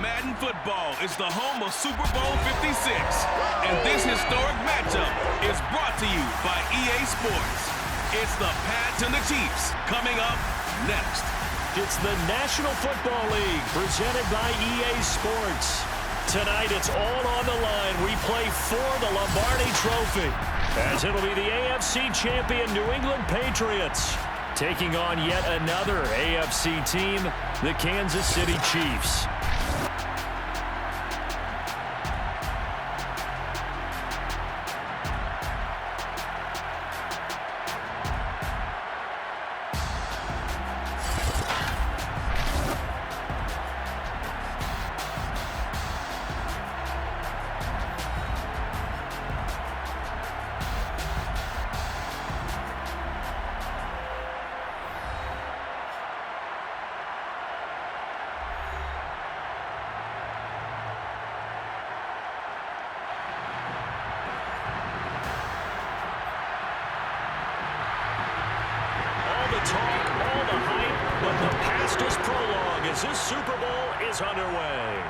Madden Football is the home of Super Bowl 56. And this historic matchup is brought to you by EA Sports. It's the Pats and the Chiefs coming up next. It's the National Football League presented by EA Sports. Tonight it's all on the line. We play for the Lombardi Trophy, as it'll be the AFC champion New England Patriots taking on yet another AFC team, the Kansas City Chiefs. This Super Bowl is underway.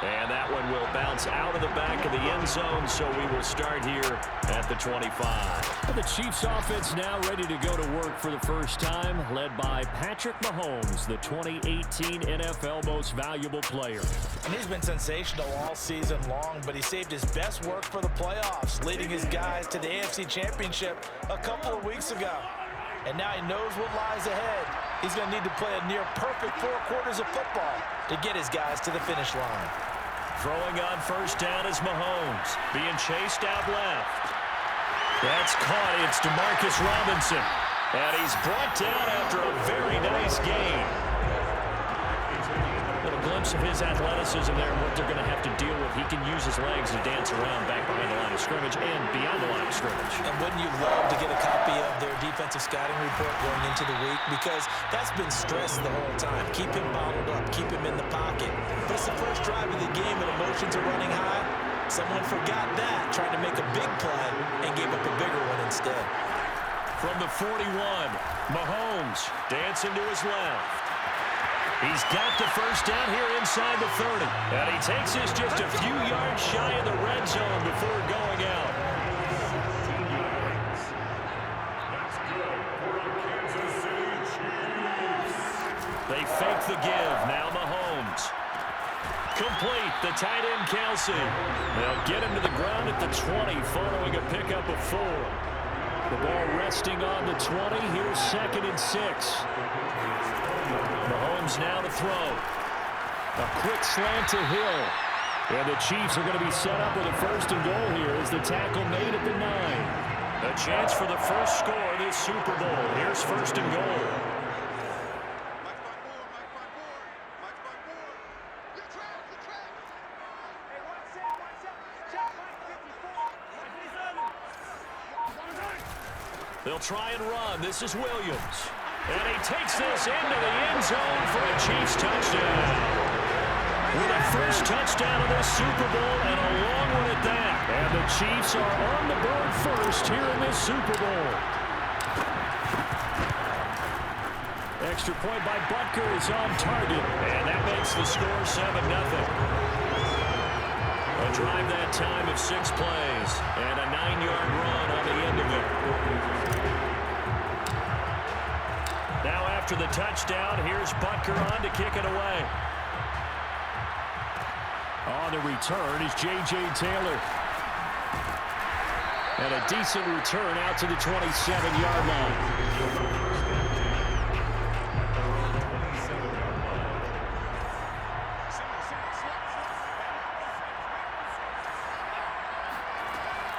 And that one will bounce out of the back of the end zone, so we will start here at the 25. The Chiefs offense now ready to go to work for the first time, led by Patrick Mahomes, the 2018 NFL Most Valuable Player. And he's been sensational all season long, but he saved his best work for the playoffs, leading his guys to the AFC Championship a couple of weeks ago. And now he knows what lies ahead. He's going to need to play a near-perfect 4 quarters of football to get his guys to the finish line. Throwing on first down is Mahomes, being chased out left. That's caught. It's Demarcus Robinson. And he's brought down after a very nice game. Little glimpse of his athleticism there and what they're going to have to deal with. He can use his legs to dance around back behind the line of scrimmage and beyond the line of scrimmage. And wouldn't you love to get a copy of their defensive scouting report going into the week? Because that's been stressed the whole time. Keep him bottled up. Keep him in the pocket. But it's the first drive of the game and emotions are running high. Someone forgot that, trying to make a big play and gave up a bigger one instead. From the 41, Mahomes dancing to his left. He's got the first down here inside the 30. And he takes this just a few yards shy of the red zone before going out. They fake the give. Now Mahomes. Complete. The tight end, Kelsey. They'll get him to the ground at the 20 following a pickup of 4. The ball resting on the 20. Here's 2nd and 6. Mahomes now to throw. A quick slant to Hill. And the Chiefs are going to be set up with a 1st and goal here as the tackle made at the 9. A chance for the first score of this Super Bowl. Here's 1st and goal. They'll try and run. This is Williams. And he takes this into the end zone for a Chiefs touchdown. With a first touchdown of this Super Bowl and a long one at that. And the Chiefs are on the board first here in this Super Bowl. Extra point by Butker is on target. And that makes the score 7-0. A drive that time of 6 plays. And a 9-yard run on the end of it. Now after the touchdown, here's Butker on to kick it away. On the return is J.J. Taylor. And a decent return out to the 27-yard line.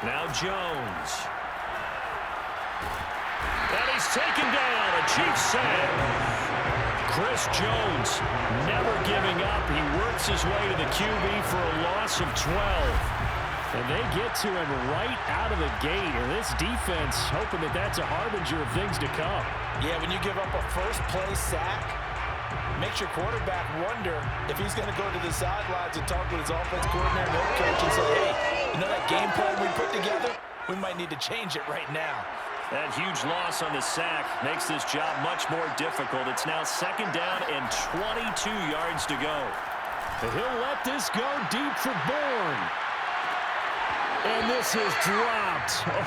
Now Jones. And he's taken down. A Chiefs sack. Chris Jones never giving up. He works his way to the QB for a loss of 12. And they get to him right out of the gate. And this defense hoping that that's a harbinger of things to come. Yeah, when you give up a first-play sack, makes your quarterback wonder if he's going to go to the sidelines and talk with his offense coordinator and head coach and say, hey, you know that game plan we put together? We might need to change it right now. That huge loss on the sack makes this job much more difficult. It's now 2nd down and 22 yards to go. He'll let this go deep for Bourne. And this is dropped. Oh,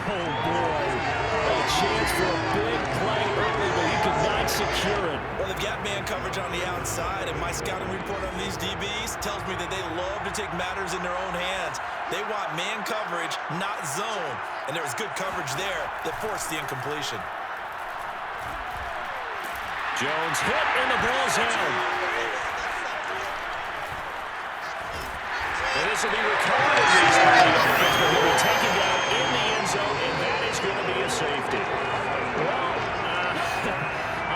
boy. A chance for a big play early, but he could not secure it. Well, they've got man coverage on the outside, and my scouting report on these DBs tells me that they love to take matters in their own hands. They want man coverage, not zone. And there was good coverage there that forced the incompletion. Jones hit, and the ball's out. And this will be recovered at least by the offense, but he'll be taken down in the end zone, and that is going to be a safety. Well,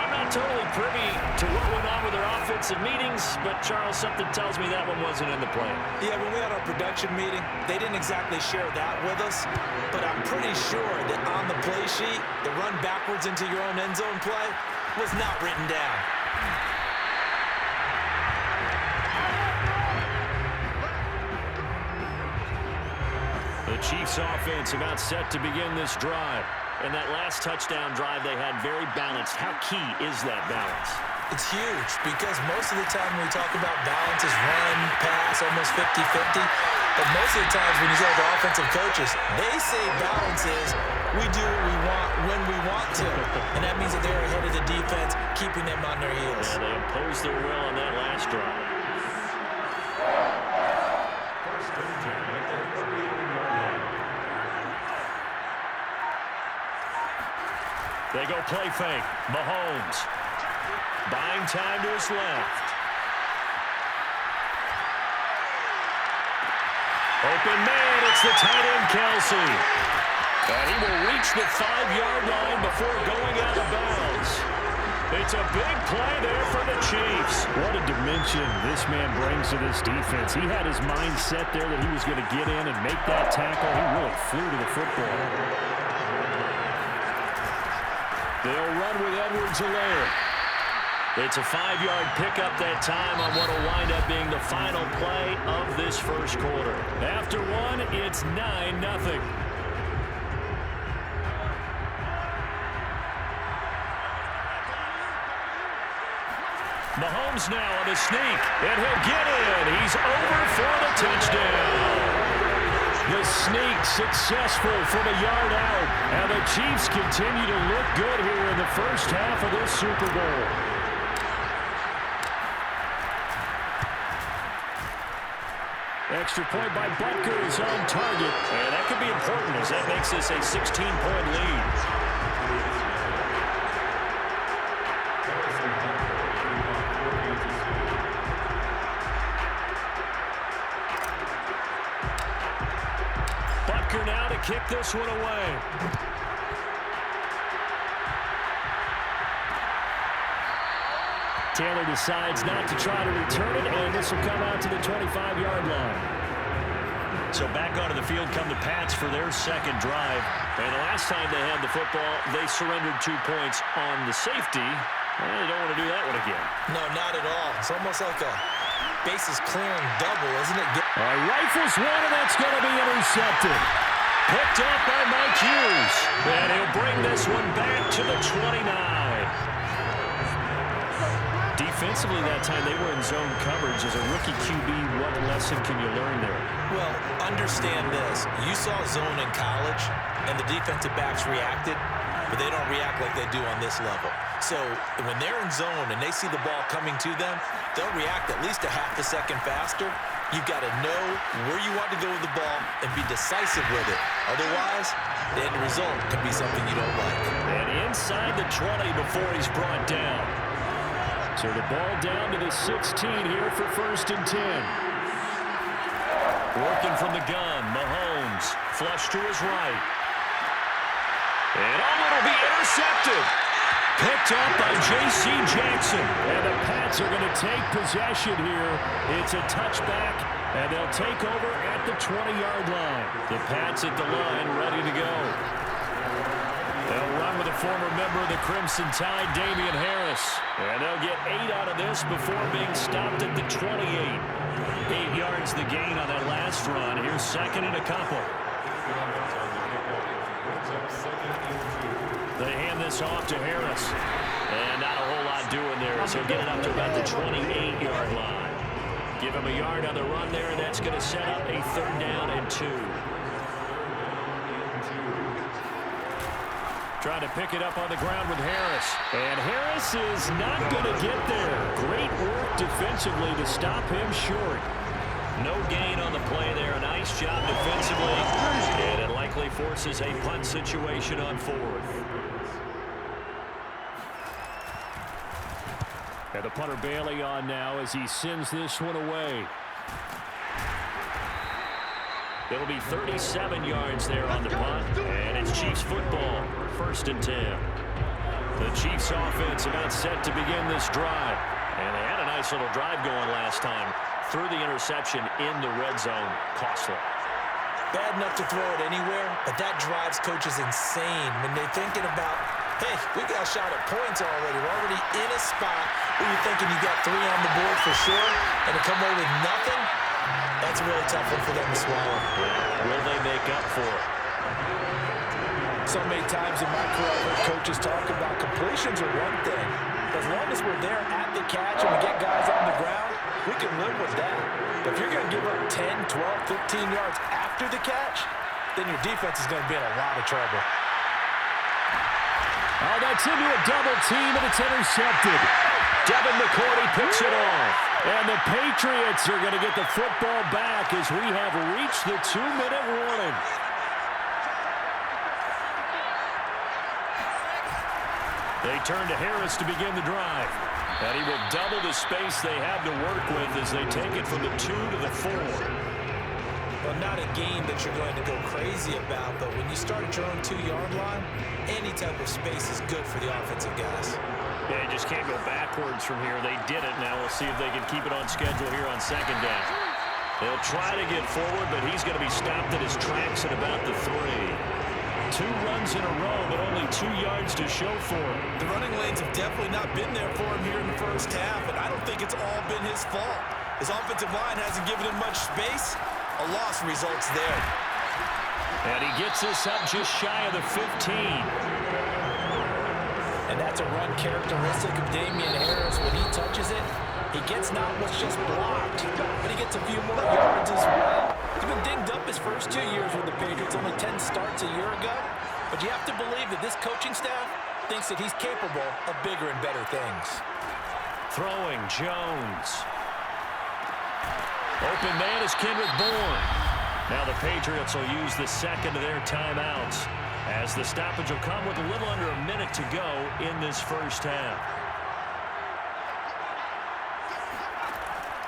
I'm not totally privy to what went on with their offensive meetings, but Charles, something tells me that one wasn't in the play. Yeah, when we had our production meeting, they didn't exactly share that with us, but I'm pretty sure that on the play sheet, the run backwards into your own end zone play was not written down. The Chiefs offense about set to begin this drive. And that last touchdown drive they had very balanced. How key is that balance? It's huge because most of the time when we talk about balance is run, pass, almost 50-50. But most of the times when you talk to offensive coaches, they say balance is we do what we want when we want to. And that means that they're ahead of the defense, keeping them on their heels. Yeah, they imposed their will on that last drive. They go play fake. Mahomes. Buying time to his left. Open man, it's the tight end, Kelsey. And he will reach the 5-yard line before going out of bounds. It's a big play there for the Chiefs. What a dimension this man brings to this defense. He had his mind set there that he was going to get in and make that tackle. He really flew to the football. They'll run with Edwards-Helaire. It's a 5-yard pickup that time on what will wind up being the final play of this first quarter. After one, it's 9-0. Mahomes now on the sneak, and he'll get in. He's over for the touchdown. The sneak successful from a yard out, and the Chiefs continue to look good here in the first half of this Super Bowl. Extra point by Butker is on target. And that could be important as that makes this a 16-point lead. Butker now to kick this one away. Taylor decides not to try to return it, and this will come out to the 25-yard line. So back onto the field come the Pats for their second drive. And the last time they had the football, they surrendered 2 points on the safety. Well, they don't want to do that one again. No, not at all. It's almost like a bases clearing double, isn't it? Rifles one, and that's going to be intercepted. Picked up by Mike Hughes. And he'll bring this one back to the 29. Defensively that time, they were in zone coverage. As a rookie QB, what lesson can you learn there? Well, understand this. You saw zone in college, and the defensive backs reacted, but they don't react like they do on this level. So when they're in zone and they see the ball coming to them, they'll react at least a half a second faster. You've got to know where you want to go with the ball and be decisive with it. Otherwise, the end result can be something you don't like. And inside the 20 before he's brought down. So the ball down to the 16 here for 1st and 10. Working from the gun, Mahomes, flush to his right. And it'll be intercepted. Picked up by J.C. Jackson. And the Pats are going to take possession here. It's a touchback, and they'll take over at the 20-yard line. The Pats at the line, ready to go. They'll run with a former member of the Crimson Tide, Damian Harris. And they'll get 8 out of this before being stopped at the 28. 8 yards the gain on that last run. Here's second and a couple. They hand this off to Harris. And not a whole lot doing there, so get it up to about the 28-yard line. Give him a yard on the run there, and that's going to set up a 3rd down and 2. Trying to pick it up on the ground with Harris. And Harris is not going to get there. Great work defensively to stop him short. No gain on the play there. A nice job defensively. And it likely forces a punt situation on 4th. And the punter Bailey on now as he sends this one away. It'll be 37 yards there on the punt. And it's Chiefs football. 1st and 10. The Chiefs offense about set to begin this drive. And they had a nice little drive going last time. Through the interception in the red zone. Costly. Bad enough to throw it anywhere, but that drives coaches insane when they're thinking about, hey, we got a shot at points already. We're already in a spot where you're thinking you got 3 on the board for sure, and to come away with nothing, that's a really tough one for them to swallow. Will they make up for it? So many times in my career, I've heard coaches talk about completions are one thing. As long as we're there at the catch and we get guys on the ground, we can live with that. But if you're going to give up 10, 12, 15 yards after the catch, then your defense is going to be in a lot of trouble. Oh, that's into a double team, and it's intercepted. Devin McCourty picks it off. And the Patriots are going to get the football back as we have reached the 2-minute warning. They turn to Harris to begin the drive. And he will double the space they have to work with as they take it from the 2 to the 4. Well, not a game that you're going to go crazy about, but when you start at your own 2-yard line, any type of space is good for the offensive guys. Yeah, you just can't go backwards from here. They did it. Now we'll see if they can keep it on schedule here on 2nd down. They'll try to get forward, but he's going to be stopped at his tracks at about the 3. 2 runs in a row, but only 2 yards to show for him. The running lanes have definitely not been there for him here in the first half, and I don't think it's all been his fault. His offensive line hasn't given him much space. A loss results there. And he gets this up just shy of the 15. And that's a run characteristic of Damian Harris. When he touches it, he gets not what's just blocked, but he gets a few more yards as well. He's been dinged up his first 2 years with the Patriots, only 10 starts a year ago. But you have to believe that this coaching staff thinks that he's capable of bigger and better things. Throwing, Jones. Open man is Kendrick Bourne. Now the Patriots will use the 2nd of their timeouts as the stoppage will come with a little under a minute to go in this first half.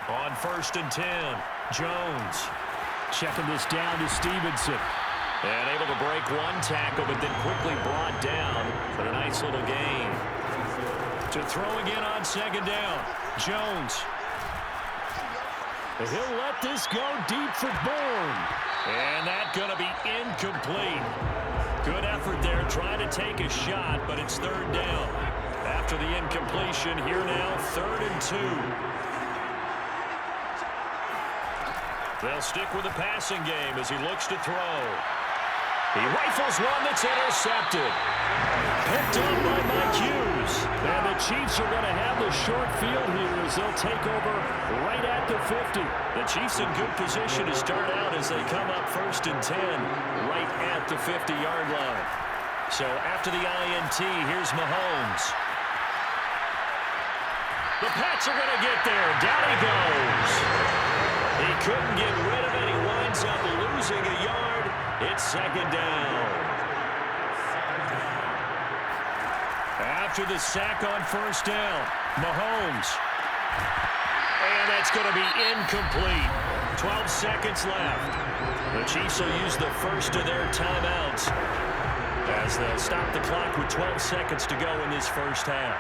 On 1st and 10, Jones. Checking this down to Stevenson. And able to break one tackle, but then quickly brought down for a nice little gain. To throw again on 2nd down, Jones. He'll let this go deep for Bourne. And that's going to be incomplete. Good effort there, trying to take a shot, but it's 3rd down. After the incompletion, here now, 3rd and 2. They'll stick with the passing game as he looks to throw. He rifles one that's intercepted. Picked up by Mike Hughes. And the Chiefs are going to have the short field here as they'll take over right at the 50. The Chiefs in good position to start out as they come up 1st and 10 right at the 50-yard line. So after the INT, here's Mahomes. The Pats are going to get there. Down he goes. He couldn't get rid of it. He winds up losing a yard. It's 2nd down. After the sack on 1st down, Mahomes. And that's going to be incomplete. 12 seconds left. The Chiefs will use the 1st of their timeouts as they'll stop the clock with 12 seconds to go in this first half.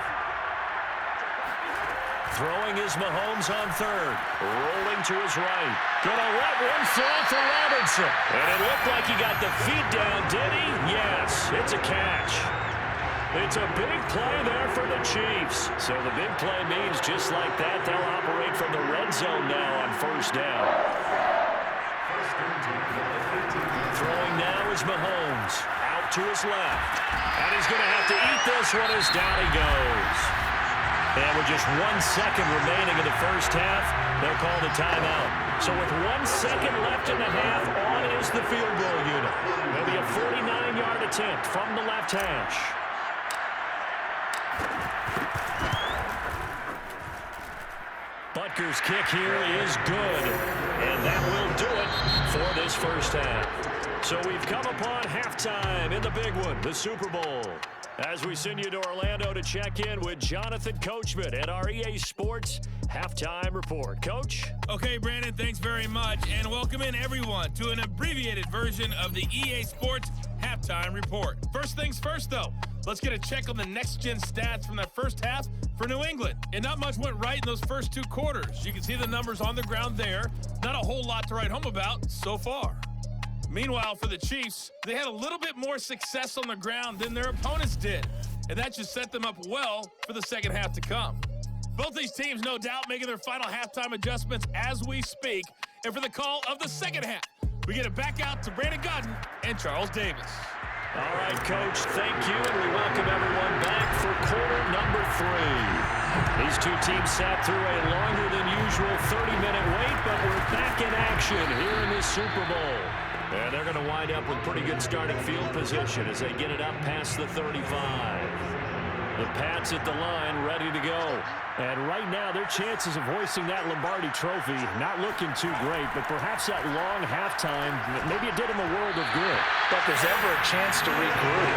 Throwing is Mahomes on 3rd. Rolling to his right. Gonna let one fly for Robinson. And it looked like he got the feet down, did he? Yes, it's a catch. It's a big play there for the Chiefs. So the big play means just like that, they'll operate from the red zone now on 1st down. Throwing now is Mahomes. Out to his left. And he's going to have to eat this one as down he goes. And with just 1 second remaining in the first half, they'll call the timeout. So with 1 second left in the half, on is the field goal unit. There'll be a 49-yard attempt from the left hash. Butker's kick here is good. And that will do it for this first half. So we've come upon halftime in the big one, the Super Bowl. As we send you to Orlando to check in with Jonathan Coachman at our EA Sports Halftime Report. Coach? Okay, Brandon, thanks very much. And welcome in, everyone, to an abbreviated version of the EA Sports Halftime Report. First things first, though. Let's get a check on the next-gen stats from that first half for New England. And not much went right in those first 2 quarters. You can see the numbers on the ground there. Not a whole lot to write home about so far. Meanwhile, for the Chiefs, they had a little bit more success on the ground than their opponents did. And that just set them up well for the second half to come. Both these teams, no doubt, making their final halftime adjustments as we speak. And for the call of the second half, we get it back out to Brandon Gaudin and Charles Davis. All right, Coach, thank you, and we welcome everyone back for quarter number 3. These two teams sat through a longer than usual 30-minute wait, but we're back in action here in this Super Bowl. And they're going to wind up with pretty good starting field position as they get it up past the 35. The Pats at the line, ready to go. And right now, their chances of hoisting that Lombardi trophy not looking too great, but perhaps that long halftime, maybe it did them a world of good. But there's ever a chance to regroup.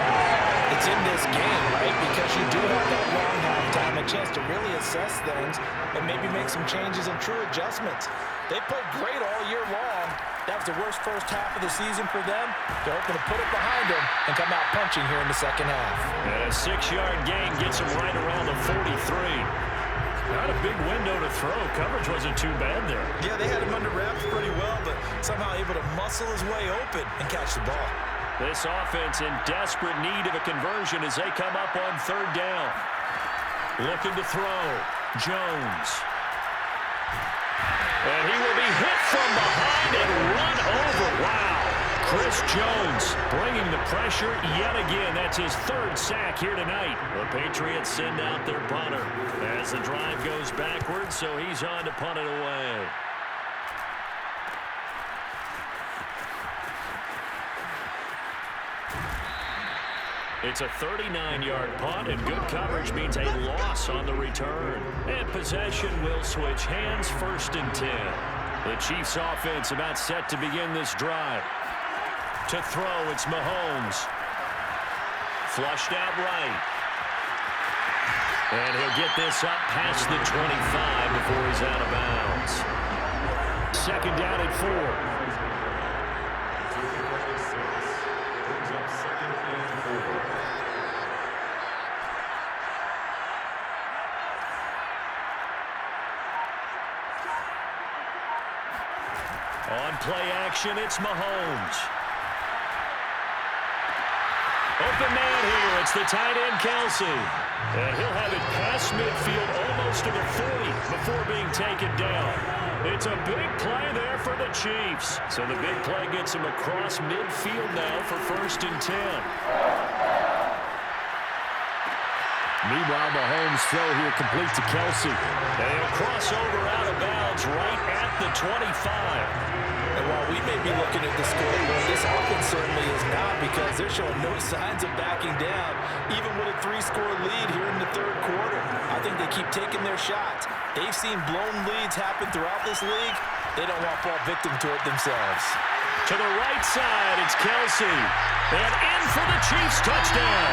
It's in this game, right? Because you do have that long halftime, a chance to really assess things and maybe make some changes and true adjustments. They played great all year long. That was the worst first half of the season for them. They're hoping to put it behind them and come out punching here in the second half. And a 6-yard gain gets them right around the 43. Not a big window to throw. Coverage wasn't too bad there. Yeah, they had him under wraps pretty well, but somehow able to muscle his way open and catch the ball. This offense in desperate need of a conversion as they come up on 3rd down. Looking to throw. Jones. And he will be hit from behind and run over. Wow. Chris Jones bringing the pressure yet again. That's his 3rd sack here tonight. The Patriots send out their punter as the drive goes backwards, so he's on to punt it away. It's a 39-yard punt, and good coverage means a loss on the return. And possession will switch hands, 1st and 10. The Chiefs offense about set to begin this drive. To throw, it's Mahomes. Flushed out right. And he'll get this up past the 25 before he's out of bounds. 2nd down and 4. On play action, it's Mahomes. Open man here. It's the tight end, Kelsey. And he'll have it past midfield almost to the 40 before being taken down. It's a big play there for the Chiefs. So the big play gets him across midfield now for 1st and 10. Meanwhile, Mahomes' throw here complete to Kelsey. And he'll cross over out of bounds right at the 25. And while we may be looking at the scoreboard, this offense certainly is not, because they're showing no signs of backing down, even with a 3-score lead here in the 3rd quarter. I think they keep taking their shots. They've seen blown leads happen throughout this league. They don't want to fall victim to it themselves. To the right side, it's Kelsey. And in for the Chiefs touchdown.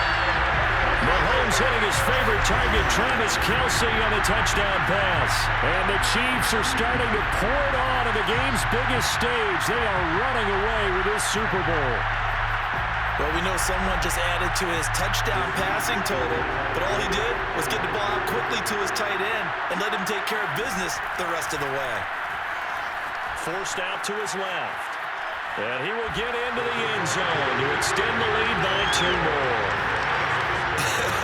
Mahomes hitting his favorite target, Travis Kelsey, on a touchdown pass. And the Chiefs are starting to pour it on the game's biggest stage. They are running away with this Super Bowl. Well, we know someone just added to his touchdown passing total, but all he did was get the ball out quickly to his tight end and let him take care of business the rest of the way. Forced out to his left. And he will get into the end zone to extend the lead by 2 more.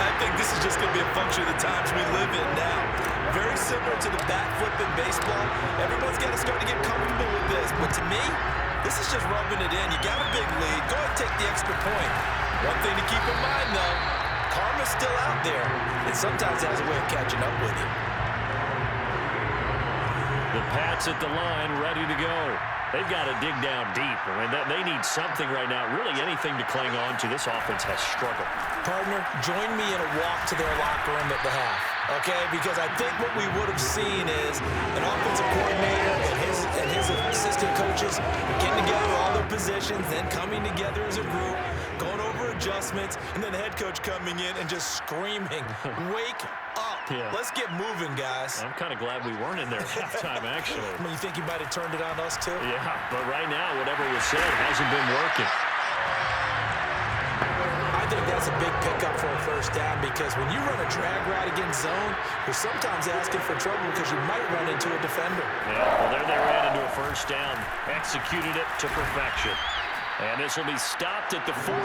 I think this is just going to be a function of the times we live in now. Very similar to the bat flip in baseball. Everyone's got to start to get comfortable with this. But to me, this is just rubbing it in. You got a big lead. Go ahead and take the extra point. One thing to keep in mind, though, calm arm is still out there, and sometimes it has a way of catching up with you. The Pats at the line, ready to go. They've got to dig down deep. I mean, they need something right now, really anything to cling on to. This offense has struggled. Partner, join me in a walk to their locker room at the half, okay? Because I think what we would have seen is an offensive coordinator and his assistant coaches getting together all their positions, then coming together as a group, going over adjustments, and then the head coach coming in and just screaming, wake up. Yeah. Let's get moving, guys. I'm kind of glad we weren't in there at halftime, actually. I mean, you think he might have turned it on us, too? Yeah, but right now, whatever was said hasn't been working. I think that's a big pickup for a first down because when you run a drag route against zone, you're sometimes asking for trouble because you might run into a defender. Yeah, well, there they ran into a first down. Executed it to perfection. And this will be stopped at the 44.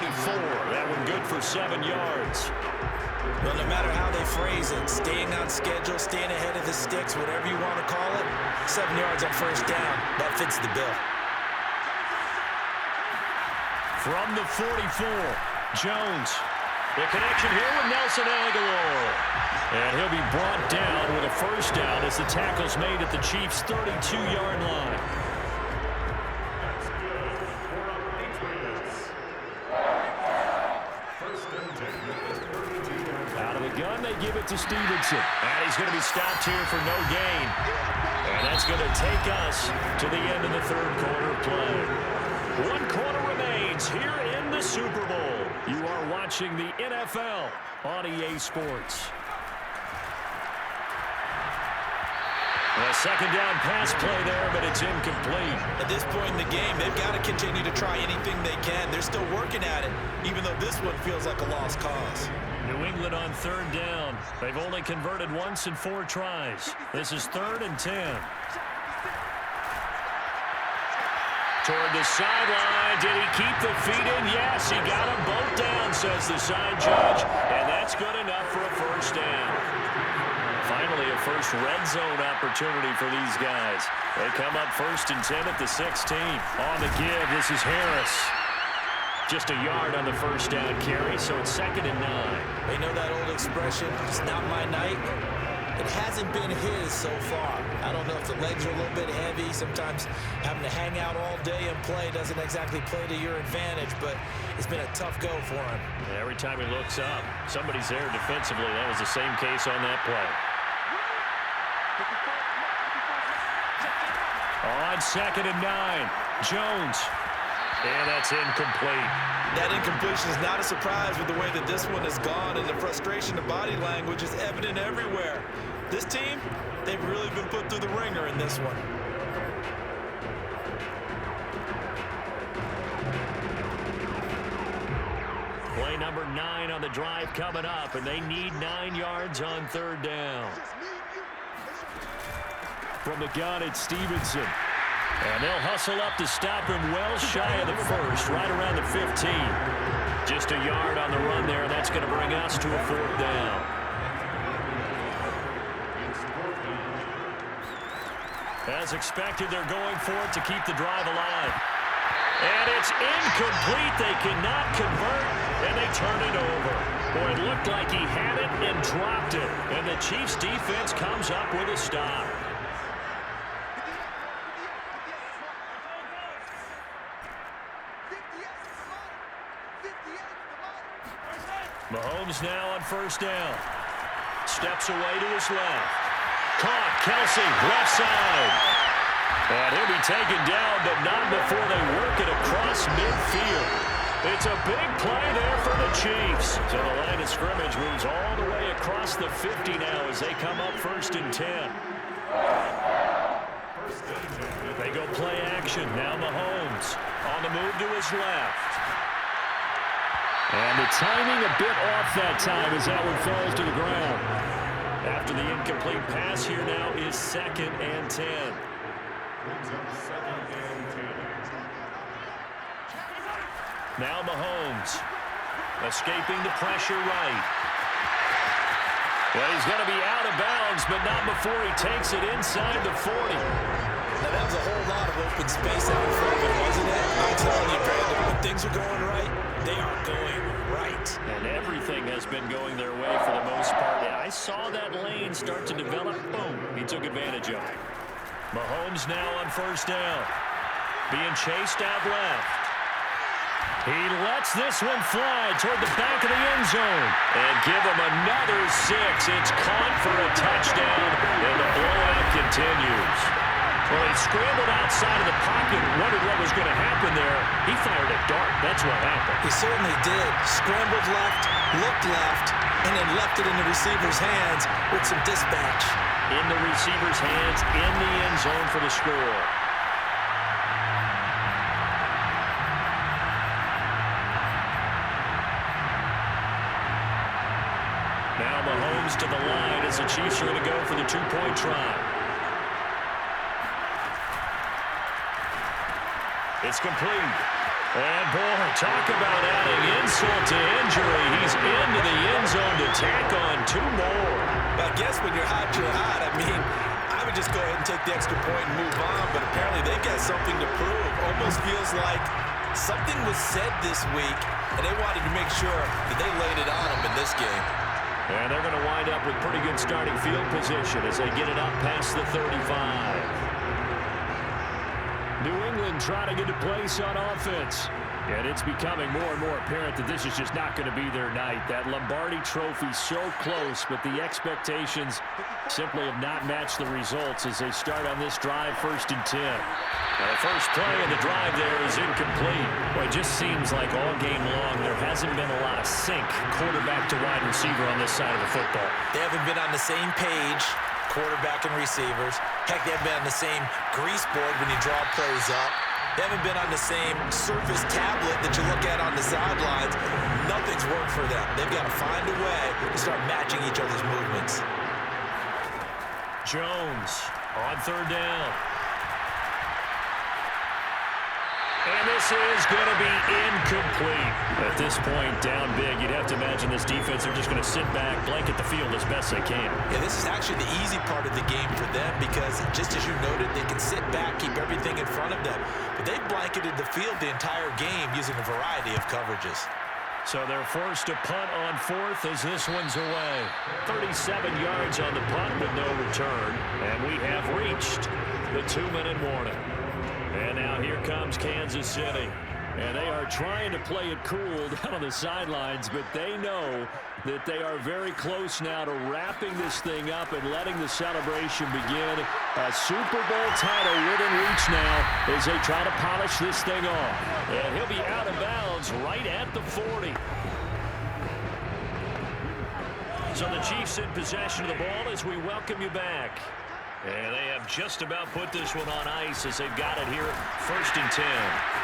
That one good for 7 yards. Well, no matter how they phrase it, staying on schedule, staying ahead of the sticks, whatever you want to call it, 7 yards on first down, that fits the bill. From the 44, Jones. The connection here with Nelson Agholor. And he'll be brought down with a first down as the tackle's made at the Chiefs' 32-yard line. Out of the gun, they give it to Stevenson. And he's going to be stopped here for no gain. And that's going to take us to the end of the third quarter play. 1 quarter remains here in the Super Bowl. You are watching the NFL on EA Sports. A second down pass play there, but it's incomplete. At this point in the game, they've got to continue to try anything they can. They're still working at it, even though this one feels like a lost cause. New England on third down. They've only converted once in 4 tries. This is 3rd and 10. Toward the sideline. Did he keep the feet in? Yes, he got them both down, says the side judge. And that's good enough for a first down. Finally, a first red zone opportunity for these guys. They come up 1st and 10 at the 16. On the give, this is Harris. Just a yard on the first down carry, so it's 2nd and 9. They know that old expression, it's not my night. It hasn't been his so far. I don't know if the legs are a little bit heavy. Sometimes having to hang out all day and play doesn't exactly play to your advantage, but it's been a tough go for him. Every time he looks up, somebody's there defensively. That was the same case on that play. On 2nd and 9, Jones. And that's incomplete. That incompletion is not a surprise with the way that this one has gone, and the frustration of body language is evident everywhere. This team, they've really been put through the ringer in this one. Play number 9 on the drive coming up, and they need 9 yards on 3rd down. From the gun, it's Stevenson. And they'll hustle up to stop him well shy of the 1st, right around the 15. Just a yard on the run there, and that's going to bring us to a 4th down. As expected, they're going for it to keep the drive alive. And it's incomplete. They cannot convert, and they turn it over. Boy, it looked like he had it and dropped it. And the Chiefs' defense comes up with a stop. Mahomes now on 1st down. Steps away to his left. Caught, Kelsey, left side. And he'll be taken down, but not before they work it across midfield. It's a big play there for the Chiefs. So the line of scrimmage moves all the way across the 50 now as they come up 1st and 10. They go play action. Now Mahomes on the move to his left. And the timing a bit off that time as that one falls to the ground. After the incomplete pass, here now is 2nd and 10. Now Mahomes escaping the pressure right. Well, he's going to be out of bounds, but not before he takes it inside the 40. Now, that was a whole lot of open space out in front of it, wasn't it? I'm telling you, Brandon, when things are going right, they are going right. points. And everything has been going their way for the most part. I saw that lane start to develop. Boom. He took advantage of it. Mahomes now on first down. Being chased out left. He lets this one fly toward the back of the end zone. And give him another 6. It's caught for a touchdown, and the blowout continues. Well, he scrambled outside of the pocket, wondered what was going to happen there. He fired a dart. That's what happened. He certainly did. Scrambled left, looked left, and then left it in the receiver's hands with some dispatch. In the receiver's hands, in the end zone for the score. Now Mahomes to the line as the Chiefs are going to go for the two-point try. It's complete. And, boy, talk about adding insult to injury. He's into the end zone to tack on 2 more. I guess when you're hot, you're hot. I mean, I would just go ahead and take the extra point and move on, but apparently they've got something to prove. Almost feels like something was said this week, and they wanted to make sure that they laid it on them in this game. And they're going to wind up with pretty good starting field position as they get it up past the 35. New England trying to get a place on offense. And it's becoming more and more apparent that this is just not going to be their night. That Lombardi trophy so close, but the expectations simply have not matched the results as they start on this drive, 1st and 10. The first play of the drive there is incomplete. Well, it just seems like all game long there hasn't been a lot of sync quarterback to wide receiver on this side of the football. They haven't been on the same page, quarterback and receivers. Heck, they haven't been on the same grease board when you draw plays up. They haven't been on the same Surface tablet that you look at on the sidelines. Nothing's worked for them. They've got to find a way to start matching each other's movements. Jones on 3rd down. And this is going to be incomplete. At this point, down big, you'd have to imagine this defense, they're just going to sit back, blanket the field as best they can. Yeah, this is actually the easy part of the game for them because, just as you noted, they can sit back, keep everything in front of them. But they've blanketed the field the entire game using a variety of coverages. So they're forced to punt on 4th as this one's away. 37 yards on the punt with no return. And we have reached the 2-minute warning. And now here comes Kansas City. And they are trying to play it cool down on the sidelines, but they know that they are very close now to wrapping this thing up and letting the celebration begin. A Super Bowl title within reach now as they try to polish this thing off. And he'll be out of bounds right at the 40. So the Chiefs in possession of the ball as we welcome you back. And they have just about put this one on ice as they've got it here. 1st and 10.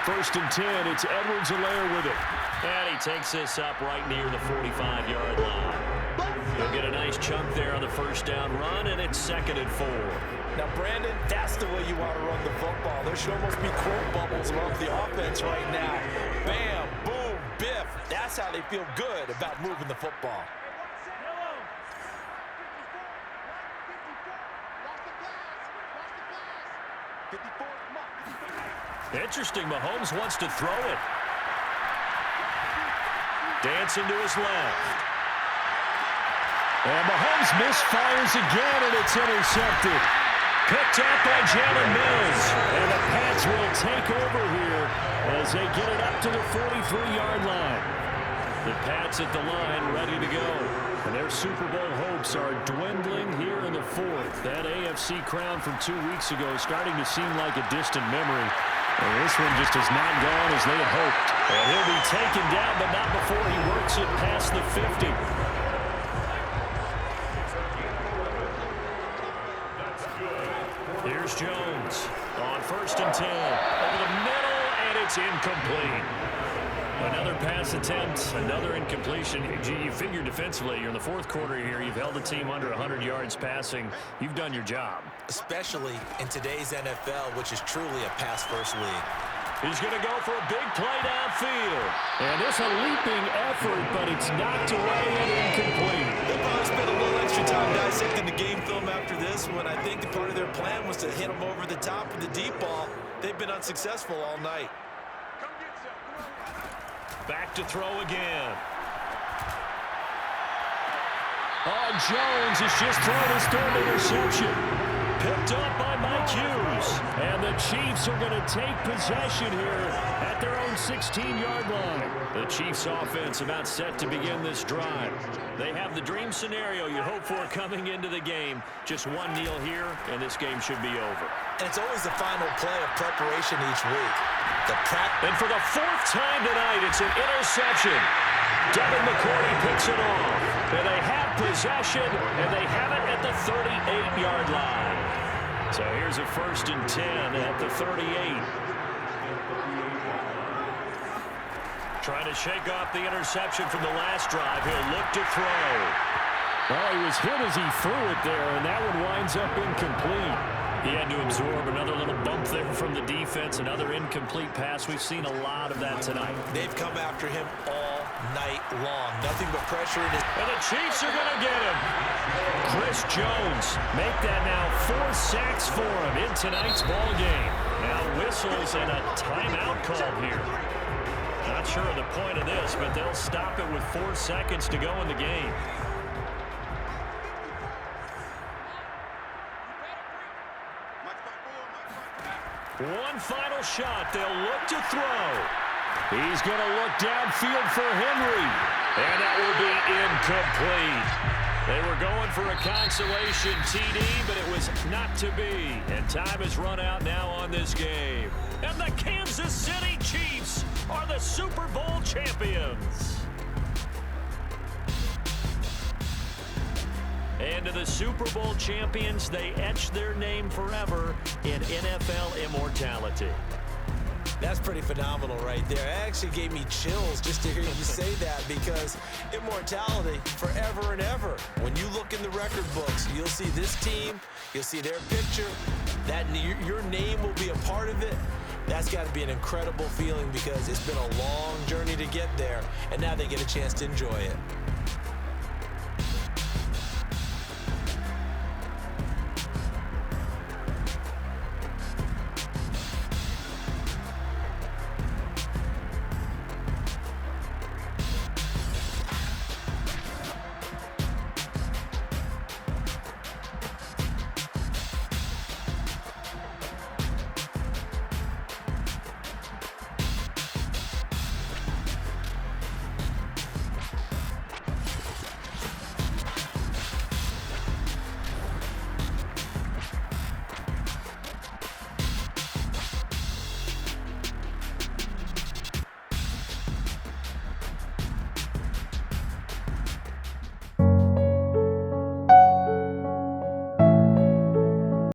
1st and 10. It's Edwards-Helaire with it. And he takes this up right near the 45-yard line. He'll get a nice chunk there on the 1st down run, and it's 2nd and 4. Now, Brandon, that's the way you want to run the football. There should almost be quote bubbles above the offense right now. Bam, boom, biff. That's how they feel good about moving the football. Interesting, Mahomes wants to throw it. Dancing to his left. And Mahomes misfires again, and it's intercepted. Picked up by Jalen Mills. And the Pats will take over here as they get it up to the 43-yard line. The Pats at the line, ready to go. And their Super Bowl hopes are dwindling here in the 4th. That AFC crown from 2 weeks ago is starting to seem like a distant memory. And this one just has not gone as they had hoped. And he'll be taken down, but not before he works it past the 50. Here's Jones on 1st and 10. Over the middle, and it's incomplete. Another pass attempt, another incompletion. You figure defensively, you're in the 4th quarter here. You've held the team under 100 yards passing. You've done your job. Especially in today's NFL, which is truly a pass-first league. He's going to go for a big play downfield. And it's a leaping effort, but it's knocked away and incomplete. They'll probably spend a little extra time dissecting the game film after this one. I think the part of their plan was to hit them over the top with the deep ball. They've been unsuccessful all night. Back to throw again. Oh, Jones has just thrown his third interception. Picked up by Mike Hughes. And the Chiefs are going to take possession here at their own 16-yard line. The Chiefs offense about set to begin this drive. They have the dream scenario you hope for coming into the game. Just one kneel here, and this game should be over. And it's always the final play of preparation each week. And for the fourth time tonight, it's an interception. Devin McCourty picks it off. And they have possession, and they have it at the 38-yard line. So here's a 1st and 10 at the 38. Trying to shake off the interception from the last drive. He'll look to throw. Well, he was hit as he threw it there, and that one winds up incomplete. He had to absorb another little bump there from the defense, another incomplete pass. We've seen a lot of that tonight. They've come after him all night long. Nothing but pressure in his... And the Chiefs are going to get him. Chris Jones make that now 4 sacks for him in tonight's ball game. Now whistles and a timeout call here. Not sure of the point of this, but they'll stop it with 4 seconds to go in the game. One final shot. They'll look to throw. He's going to look downfield for Henry. And that will be incomplete. They were going for a consolation TD, but it was not to be. And time has run out now on this game. And the Kansas City Chiefs are the Super Bowl champions. And to the Super Bowl champions, they etch their name forever in NFL immortality. That's pretty phenomenal right there. It actually gave me chills just to hear you say that, because immortality forever and ever. When you look in the record books, you'll see this team, you'll see their picture, that your name will be a part of it. That's got to be an incredible feeling, because it's been a long journey to get there, and now they get a chance to enjoy it.